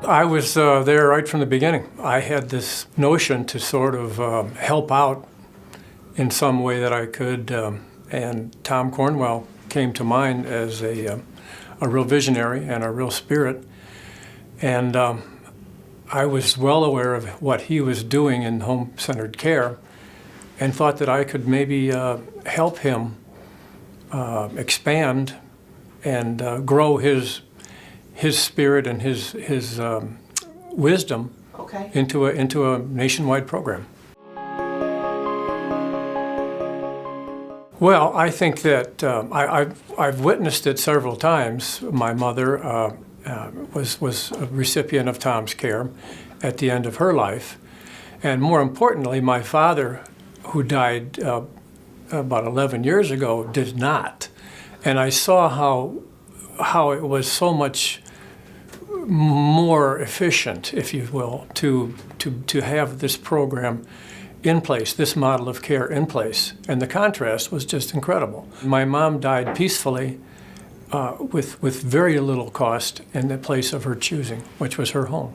I was there right from the beginning. I had this notion to sort of help out in some way that I could, and Tom Cornwell came to mind as a real visionary and a real spirit. And I was well aware of what he was doing in home-centered care and thought that I could maybe help him expand and grow his spirit and his wisdom into a nationwide program. Well, I think that I've witnessed it several times. My mother was a recipient of Tom's care at the end of her life, and more importantly, my father, who died about 11 years ago, did not. And I saw how it was so much more efficient, if you will, to have this program in place, this model of care in place. And the contrast was just incredible. My mom died peacefully with very little cost in the place of her choosing, which was her home.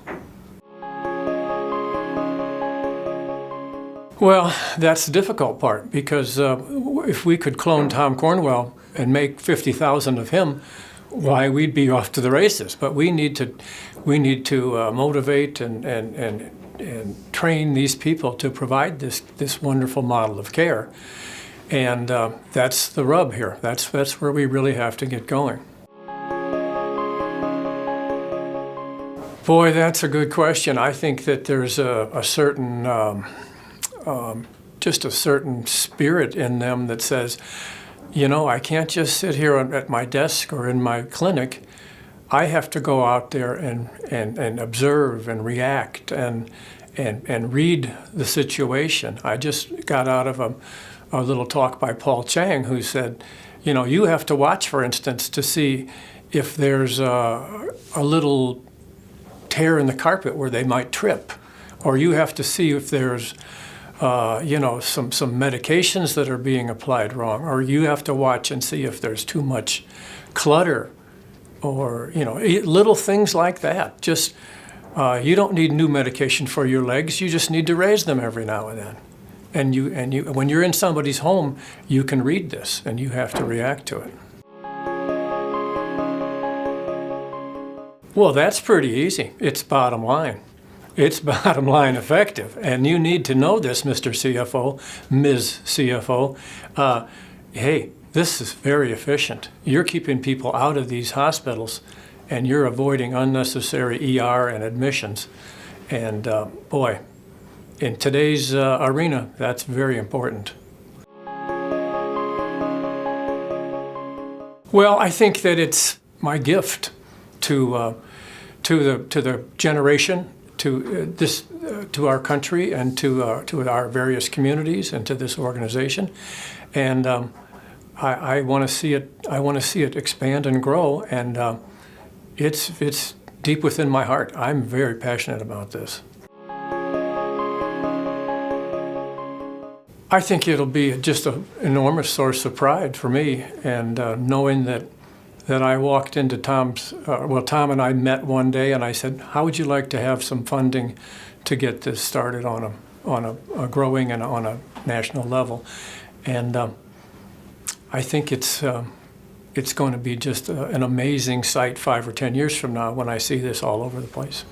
Well, that's the difficult part, because if we could clone Tom Cornwell and make 50,000 of him, why, we'd be off to the races. But we need to motivate and train these people to provide this wonderful model of care. And that's the rub here. That's where we really have to get going. Boy, that's a good question. I think that there's a certain, just a certain spirit in them that says, you know, I can't just sit here at my desk or in my clinic. I have to go out there and observe and react and read the situation. I just got out of a little talk by Paul Chang, who said, you know, you have to watch, for instance, to see if there's a little tear in the carpet where they might trip, or you have to see if there's you know, some medications that are being applied wrong, or you have to watch and see if there's too much clutter, or, you know, little things like that. Just, you don't need new medication for your legs, you just need to raise them every now and then. And you, when you're in somebody's home, you can read this, and you have to react to it. Well, that's pretty easy. It's bottom line. It's bottom line effective, and you need to know this, Mr. CFO, Ms. CFO. Hey, this is very efficient. You're keeping people out of these hospitals, and you're avoiding unnecessary ER and admissions. And boy, in today's arena, that's very important. Well, I think that it's my gift to the generation, to our country, and to our various communities, and to this organization, and I want to see it. I want to see it expand and grow, and it's deep within my heart. I'm very passionate about this. I think it'll be just an enormous source of pride for me, and knowing that I walked into Tom's, well, Tom and I met one day, and I said, how would you like to have some funding to get this started on a growing and on a national level? And I think it's going to be just an amazing sight 5 or 10 years from now when I see this all over the place.